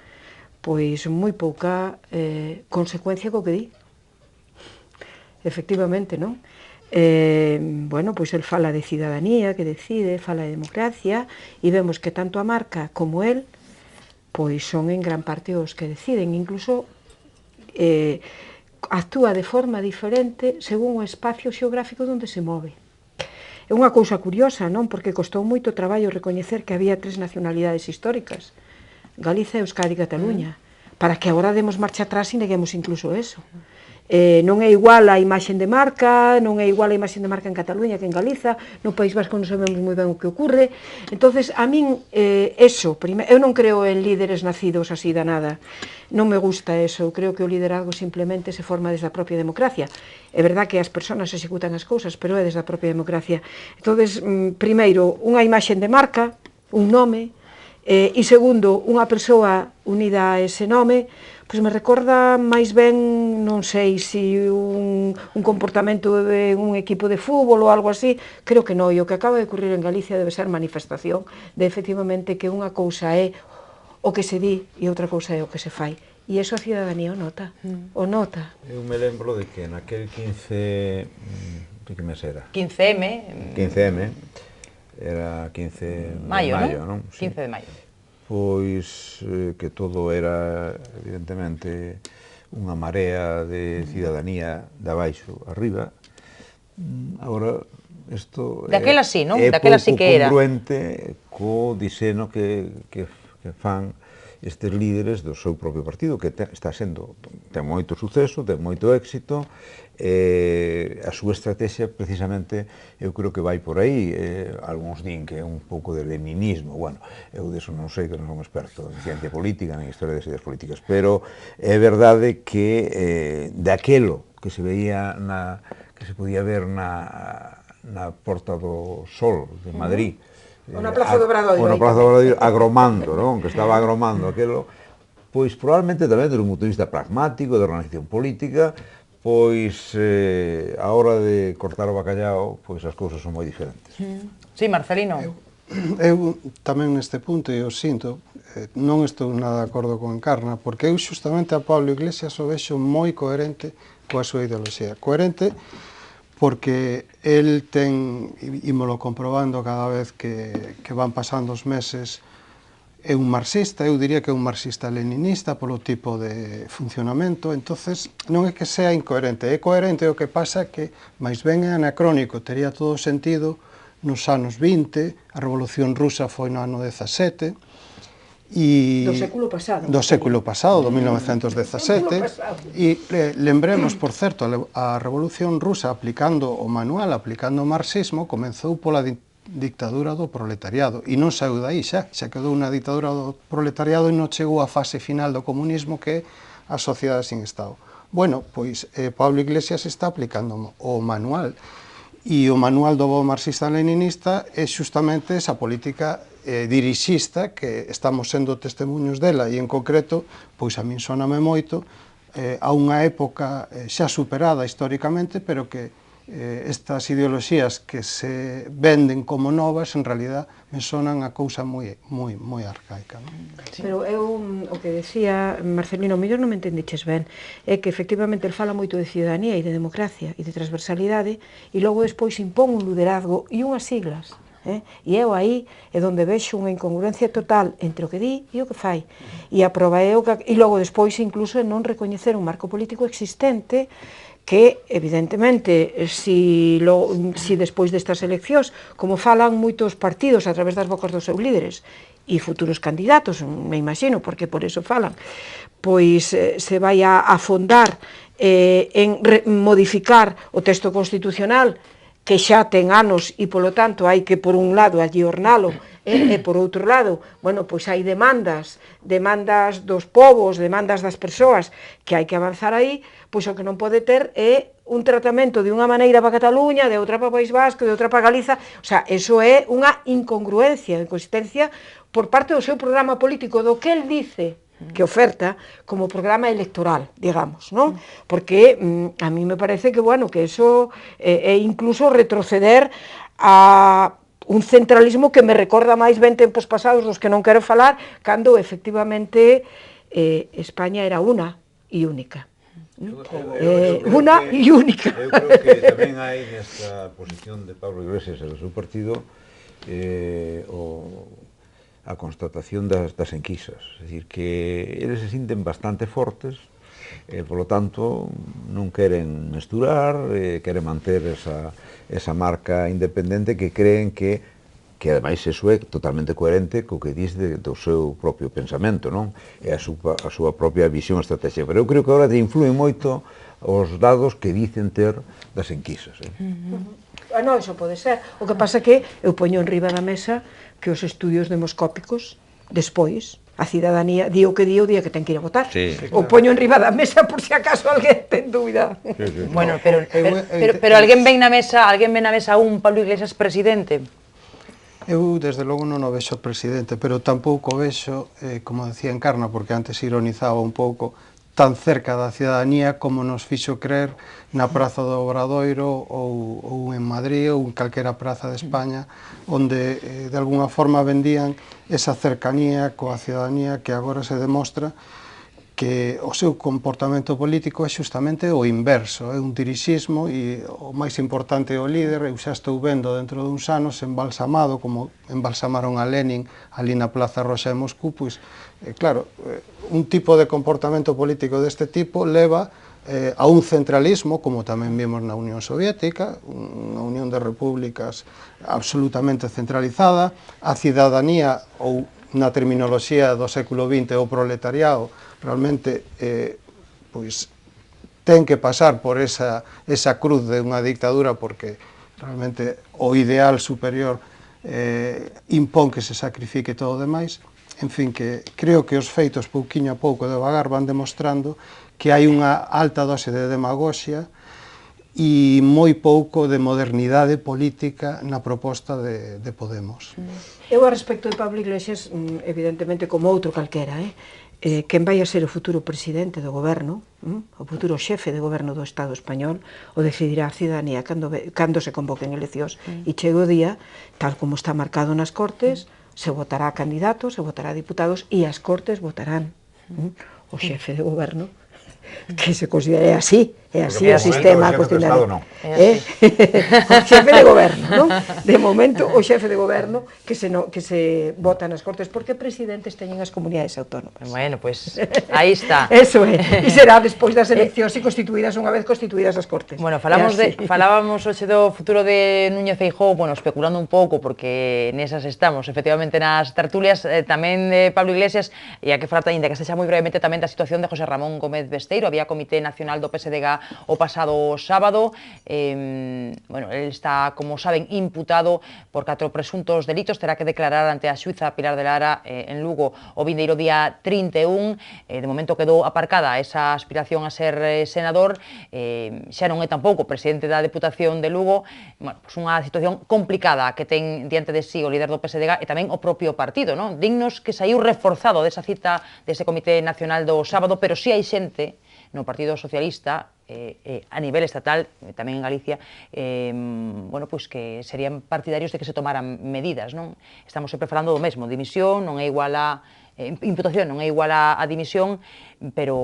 pois moi pouca consecuencia co que di. Efectivamente, non? Bueno, pois el fala de cidadanía, que decide, fala de democracia, e vemos que tanto a marca como el pois son en gran parte os que deciden, incluso actúa de forma diferente según o espacio xeográfico onde se move. É unha cousa curiosa, non? Porque costou moito traballo recoñecer que había 3 nacionalidades históricas, Galiza, Euskadi e Cataluña, para que agora demos marcha atrás e neguemos incluso eso. Non é igual a imaxe de marca, non é igual a imaxe de marca en Cataluña que en Galiza, no País Vasco non sabemos moi ben o que ocorre. Entonces, a min, eu non creo en líderes nacidos así da nada, non me gusta eso, eu creo que o liderazgo simplemente se forma desde a propia democracia. É verdad que as persoas executan as cousas, pero é desde a propia democracia. Entonces, primeiro, unha imaxe de marca, un nome, e segundo, unha persoa unida a ese nome, pois me recorda máis ben, non sei, se un comportamento de un equipo de fútbol ou algo así, creo que non, e o que acaba de ocurrir en Galicia debe ser manifestación de efectivamente que unha cousa é o que se di e outra cousa é o que se fai. E iso a cidadanía o nota, o nota. Eu me lembro de que naquel 15... de que mes era? 15M. 15M, era 15 de maio, non? 15 de maio. Pois que todo era, evidentemente, unha marea de cidadanía de abaixo arriba. Agora, isto daquela sí, non? Daquela sí que era. É pouco congruente co diseño que fan estes líderes do seu propio partido, que está sendo, ten moito suceso, ten moito éxito, a súa estrategia precisamente eu creo que vai por aí. Algúns din que é un pouco de leninismo, bueno, eu deso non sei, que non son experto en ciencia política nem historia das ideas políticas, pero é verdade que daquelo que se veía que se podía ver na Porta do Sol de Madrid, ou na Plaza do Obradoiro, ou na Plaza do Obradoiro, agromando, non? Que estaba agromando aquelo, pois probablemente tamén desde un punto de vista pragmático, de organización política, pois a hora de cortar o bacallao, pois as cousas son moi diferentes. Sí, Marcelino. Eu tamén neste punto, e o sinto, non estou nada de acordo con Encarna, porque eu xustamente a Pablo Iglesias o vexo moi coherente coa súa ideoloxía. Coherente porque el ten, e me lo comprobando cada vez que van pasando os meses, é un marxista, eu diría que é un marxista-leninista polo tipo de funcionamento, entonces non é que sea incoherente, é coherente, o que pasa que máis ben é anacrónico, tería todo o sentido nos anos 20, a Revolución Rusa foi no ano 17, e do século pasado. Do século pasado, do 1917, e lembremos, por certo, a Revolución Rusa aplicando o manual, aplicando o marxismo, comenzou pola dictadura do proletariado, e non saiu daí xa quedou unha dictadura do proletariado e non chegou á fase final do comunismo, que é a sociedade sin Estado. Bueno, pois Pablo Iglesias está aplicando o manual, e o manual do bo marxista-leninista é xustamente esa política dirixista que estamos sendo testemunhos dela, e en concreto, pois a min soname moito a unha época xa superada históricamente, pero que estas ideoloxías que se venden como novas, en realidad me sonan a cousa moi arcaica. Sí. Pero eu, o que decía Marcelino, mellor non me entendiches ben, é que efectivamente el fala moito de ciudadanía e de democracia e de transversalidade, e logo despois impón un liderazgo e unhas siglas. E eu aí é onde vexo unha incongruencia total entre o que di e o que fai. E a prova é e logo despois incluso non recoñecer un marco político existente que, evidentemente, si despois destas eleccións, como falan moitos partidos a través das bocas dos seus líderes e futuros candidatos, me imagino, porque por eso falan, pois se vai a afondar en modificar o texto constitucional, que xa ten anos e, polo tanto, hai que, por un lado, ayornalo, e, por outro lado, bueno, pois hai demandas dos povos, demandas das persoas, que hai que avanzar aí, pois o que non pode ter é un tratamento de unha maneira para Cataluña, de outra para País Vasco, de outra para Galiza, o sea, eso é unha incongruencia, inconsistencia por parte do seu programa político, do que el dice que oferta como programa electoral, digamos, non? Porque a mí me parece que, bueno, que eso é incluso retroceder a un centralismo que me recorda máis ben tempos pasados dos que non quero falar, cando efectivamente España era unha e única. Unha e única. Eu creo que tamén hai nesta posición de Pablo Iglesias e do seu partido a constatación das enquisas, é dicir, que eles se sinten bastante fortes, polo tanto non queren mesturar, queren manter esa marca independente que creen que ademais eso é totalmente coherente co que dis do seu propio pensamento, non? É a súa propia visión estratégica. Pero eu creo que agora te influen moito os dados que dicen ter das enquisas. Non, iso pode ser. O que pasa é que eu poño en riba da mesa que os estudios demoscópicos, despois, a cidadanía di o que di o día que ten que ir a votar. Sí, o poño en riba da mesa por si acaso alguén ten dúbida. Bueno, pero alguén ven na mesa un Pablo Iglesias presidente? Eu, desde logo, non o vexo presidente, pero tampouco vexo, como decía Encarna, porque antes ironizaba un pouco, tan cerca da cidadanía como nos fixo creer na Praza do Obradoiro ou en Madrid ou en calquera praza de España, onde de alguna forma vendían esa cercanía coa cidadanía que agora se demostra que o seu comportamento político é xustamente o inverso, é un dirixismo e o máis importante é o líder. Eu xa estou vendo dentro duns anos embalsamado, como embalsamaron a Lenin ali na Plaza Roxa de Moscú, pois, claro, un tipo de comportamento político deste tipo leva a un centralismo, como tamén vimos na Unión Soviética, unha unión de repúblicas absolutamente centralizada, a cidadanía ou na terminoloxía do século XX o proletariado realmente pois ten que pasar por esa cruz de unha dictadura, porque realmente o ideal superior impón que se sacrifique todo o demais. En fin, que creo que os feitos pouquiño a pouco devagar van demostrando que hai unha alta dose de demagoxia e moi pouco de modernidade política na proposta de Podemos. Eu, a respecto de Pablo Iglesias, evidentemente, como outro calquera, quen vai a ser o futuro presidente do goberno, o futuro xefe de goberno do Estado español, o decidirá a ciudadanía cando se convoquen eleccións. E chega o día, tal como está marcado nas Cortes, se votará candidatos, se votará diputados e as Cortes votarán o xefe de goberno, que se considere así, é así o sistema constitucional. O xefe de goberno, non? De momento, o xefe de goberno que se vota nas Cortes, porque presidentes teñen as comunidades autónomas. Bueno, pues aí está. Eso é, e será despois das eleccións e constituídas unha vez constituídas as Cortes. Bueno, falábamos hoxe do futuro de Núñez Feijóo, bueno, especulando un pouco, porque nesas estamos, efectivamente, nas tertulias, tamén de Pablo Iglesias, e a que falar ainda que sexa moi brevemente tamén da situación de José Ramón Gómez Besteiro. Había Comité Nacional do PSDG o pasado sábado. Bueno, el está, como saben, imputado por 4 presuntos delitos. Terá que declarar ante a xuíza Pilar de Lara en Lugo o vindeiro día 31. De momento quedou aparcada esa aspiración a ser senador. Xa non é tampouco presidente da Deputación de Lugo. Bueno, pues unha situación complicada que ten diante de sí o líder do PSDG e tamén o propio partido, non? Dignos que saiu reforzado desa cita dese Comité Nacional do sábado, pero si hai xente no Partido Socialista a nivel estatal, tamén en Galicia, bueno, pois que serían partidarios de que se tomaran medidas, non? Estamos sempre falando do mesmo, dimisión non é igual a imputación, non é igual a dimisión, pero,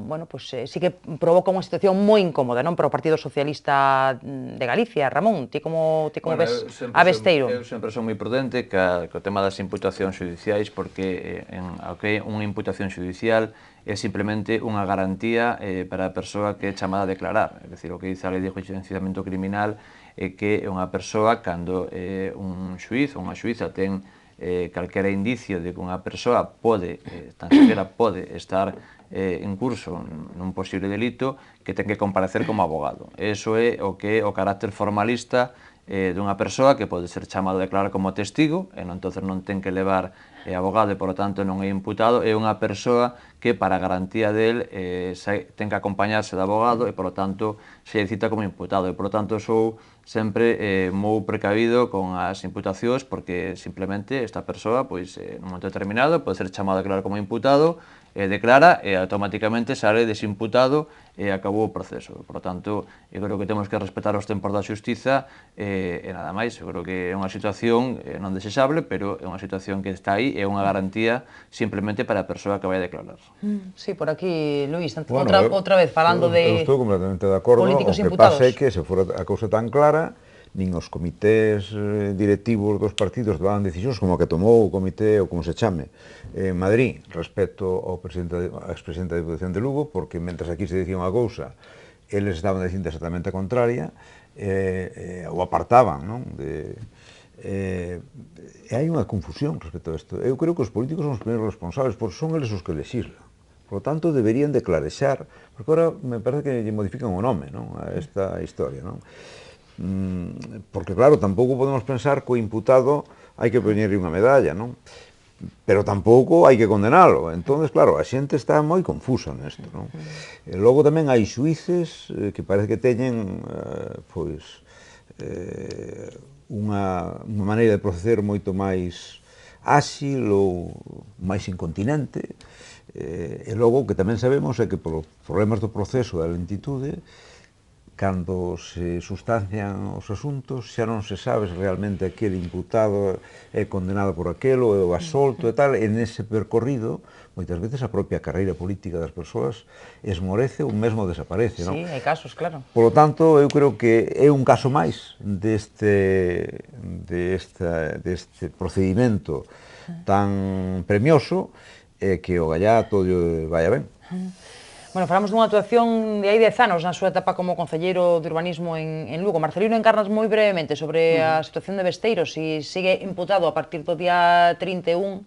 bueno, pois sí que provoca unha situación moi incómoda, non, para o Partido Socialista de Galicia. Ramón, ti como ves a Besteiro? Eu sempre son moi prudente co tema das imputacións judiciais, porque aunque unha imputación judicial é simplemente unha garantía para a persoa que é chamada a declarar. É dicir, o que dice a lei de enjuiciamento criminal é que é unha persoa, cando un xuiz ou unha xuíza ten calquera indicio de que unha persoa pode, tan siquiera pode estar en curso nun posible delito, que ten que comparecer como abogado. Eso é o que é o carácter formalista dunha persoa que pode ser chamado a declarar como testigo, e entonces non ten que levar abogado e, por lo tanto, non é imputado. É unha persoa que, para a garantía del, ten que acompañarse de abogado e, por lo tanto, se cita como imputado. E, por lo tanto, sou sempre moi precavido con as imputacións, porque, simplemente, esta persoa, pois, nun momento determinado, pode ser chamado a declarar como imputado, declara e automáticamente sale desimputado e acabou o proceso. Por lo tanto, eu creo que temos que respetar os tempos da xustiza e nada máis. Eu creo que é unha situación non desexable, pero é unha situación que está aí, é unha garantía simplemente para a persoa que vai a declarar. Sí, por aquí, Luís, outra vez falando de estou completamente de acordo. políticos imputados. O que pasa é que, se fora a cousa tan clara, nin os comités directivos dos partidos tomaban decisións como a que tomou o comité, ou como se chame, en Madrid, respecto ao expresidente da Deputación de Lugo, porque mentre aquí se dicía unha cousa, eles estaban dicindo exactamente a contraria, o apartaban, non? E hai unha confusión respecto a isto. Eu creo que os políticos son os primeiros responsables, porque son eles os que legislan. Por lo tanto, deberían de clarexar, porque agora me parece que lle modifican o nome, non? A esta historia, non? Porque, claro, tampouco podemos pensar que o imputado hai que poñerle unha medalla, non? Pero tampouco hai que condenalo. Entonces, claro, a xente está moi confusa nesto, non? E logo tamén hai xuíces que parece que teñen, pois, unha maneira de proceder moito máis áxil ou máis incontinente. E logo, o que tamén sabemos é que, por problemas do proceso da lentitude, cando se sustancian os asuntos, xa non se sabe se realmente aquele imputado é condenado por aquelo, é o asolto e tal, e nese percorrido, moitas veces a propia carreira política das persoas esmorece ou mesmo desaparece, non? Sí, hai casos, claro. Por lo tanto, eu creo que é un caso máis deste procedimento tan premioso, que o gallá todo vaya ben. Bueno, falamos dunha actuación de hai 10 anos na súa etapa como concelleiro de urbanismo en Lugo. Marcelino, encarnas moi brevemente sobre a situación de Besteiros, se sigue imputado a partir do día 31,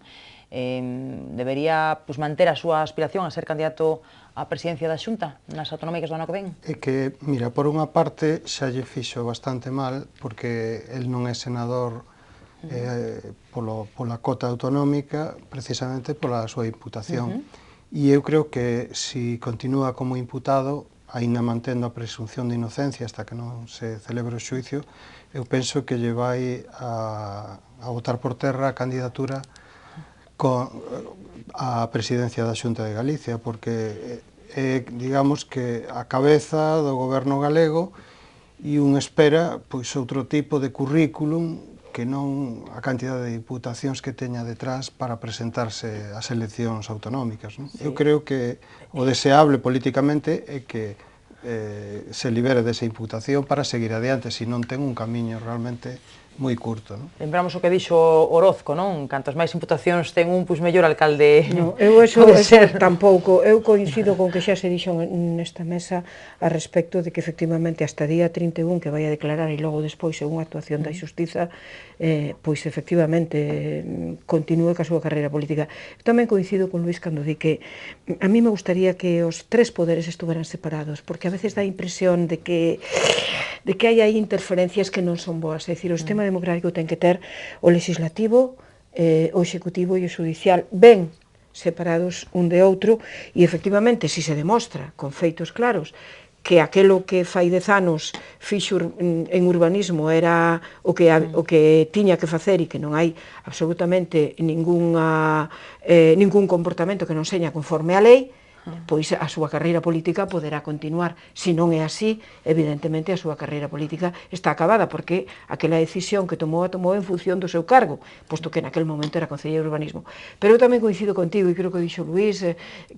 debería manter a súa aspiración a ser candidato á presidencia da Xunta nas autonómicas do ano que ven? É que, mira, por unha parte xa lle fixo bastante mal, porque el non é senador pola cota autonómica, precisamente pola súa imputación. E eu creo que se continúa como imputado, aínda mantendo a presunción de inocencia hasta que non se celebre o xuicio, eu penso que lle vai a botar por terra a candidatura á presidencia da Xunta de Galicia, porque é, digamos, que a cabeza do goberno galego e un espera outro tipo de currículum que non a cantidade de imputacións que teña detrás para presentarse ás eleccións autonómicas. Sí. Eu creo que o deseable políticamente é que se libere desa imputación para seguir adiante, se non ten un camiño realmente moi curto. Lembramos o que dixo Orozco, non? Cantas máis imputacións ten un, pois mellor alcalde. Non, eu eso tampouco, eu coincido con que xa se dixo nesta mesa a respecto de que efectivamente hasta día 31 que vai a declarar e logo despois según a actuación da Xustiza pois efectivamente continúe ca súa carreira política. Eu tamén coincido con Luís cando di que a mí me gustaría que os tres poderes estuveran separados, porque a veces dá a impresión de que hai aí interferencias que non son boas, é dicir, o sistema democrático ten que ter o legislativo, o executivo e o judicial ben separados un de outro, e efectivamente, se se demostra con feitos claros que aquelo que fai 10 anos fixo en urbanismo era o que tiña que facer e que non hai absolutamente ningún comportamento que non seña conforme á lei, pois a súa carreira política poderá continuar. Se non é así, evidentemente a súa carreira política está acabada, porque aquela decisión que tomou en función do seu cargo, posto que naquele momento era concelleiro de urbanismo. Pero eu tamén coincido contigo, e creo que dixo Luís,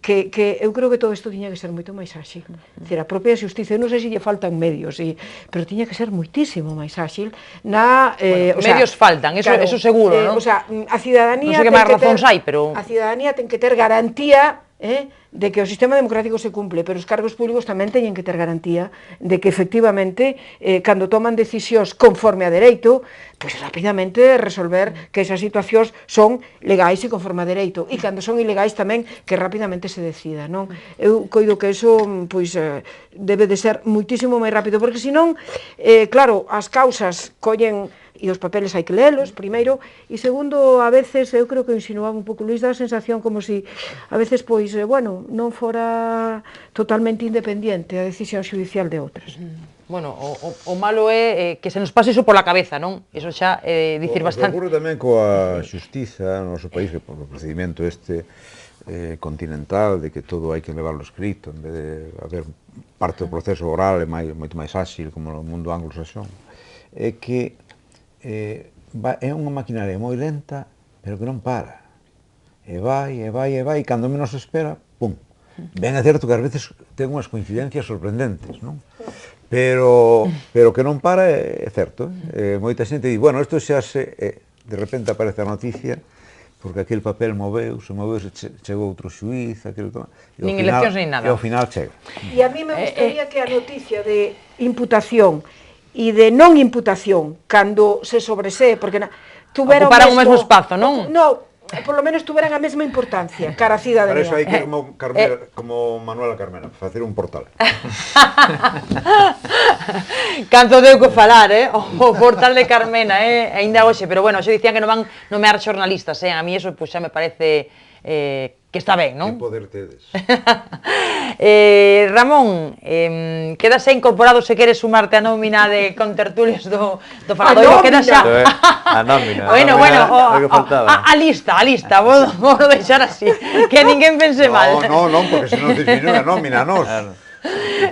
que eu creo que todo isto tiña que ser moito máis áxil. Dicir, a propia xustiza, eu non sei se lle faltan medios, pero tiña que ser moitísimo máis áxil na... medios faltan, eso seguro, non? A cidadanía... Non sei que máis razóns hai, pero... A cidadanía ten que ter garantía de que o sistema democrático se cumple, pero os cargos públicos tamén teñen que ter garantía de que efectivamente, cando toman decisións conforme a dereito, pois rapidamente resolver que esas situacións son legais e conforme a dereito, e cando son ilegais tamén que rapidamente se decida, non? Eu coido que eso pois debe de ser muitísimo máis rápido, porque senón, claro, as causas collen e os papeles hai que lelos, primeiro, e segundo, a veces, eu creo que insinuaba un pouco Luís, dá a sensación como si, a veces, pois, bueno, non fora totalmente independiente a decisión judicial de outras. Bueno, o malo é que se nos pase iso pola cabeza, non? Iso xa é dicir bastante. Ocurre tamén coa xustiza no noso país, que por o procedimento continental, de que todo hai que levarlo escrito, en vez de haber parte do proceso oral é moito máis áxil, como no mundo anglosaxón, é que é unha maquinaria moi lenta, pero que non para. E vai, e cando menos espera, pum. Ben é certo que ás veces ten unhas coincidencias sorprendentes, non? Pero que non para é certo. Moita xente di, bueno, isto xa de repente aparece a noticia, porque aquel papel moveuse, chegou outro xuiz, nin eleccións nin nada. E ao final chega. E a mí me gustaría que a noticia de imputación e de non imputación, cando se sobresee, porque ocuparan o mesmo espazo, non? Non, por lo menos tuveran a mesma importancia cara a cidadanía. Para eso hai que como Manuela Carmena, facer un portal. Canto deu que falar, o portal de Carmena, aínda hoxe, pero bueno, xe dicían que non van nomear xornalistas, a mí eso xa me parece que está ben, non? Que poder tedes. Ramón, quedase incorporado se queres sumarte a nómina de contertulios do Faladoiro, queda xa... A nómina. Bueno, a lista, vou deixar así, que ninguén pense mal. Non, porque se non disminui a nómina, nos.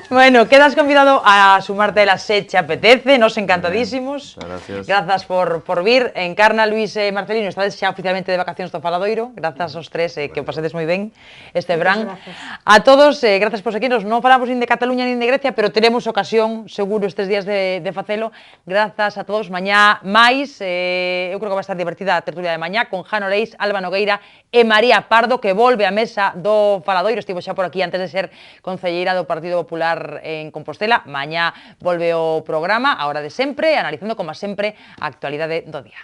Bueno, quedas convidado a sumarte a la se che apetece, nos encantadísimos. Gracias. Grazas por vir. Encarna, Luis e Marcelino, estades xa oficialmente de vacacións do Faladoiro. Grazas aos tres, que o pasedes moi ben este verán. A todos, grazas por seguirnos. Non falamos nin de Cataluña nin de Grecia, pero teremos ocasión, seguro, estes días de facelo. Grazas a todos. Mañá máis, eu creo que vai estar divertida a tertulia de mañá con Jano Leis, Alba Nogueira e María Pardo, que volve á mesa do Faladoiro. Estivo xa por aquí antes de ser concelleira do Partido Popular en Compostela. Mañá volve o programa, a hora de sempre, analizando, como sempre, a actualidade do día.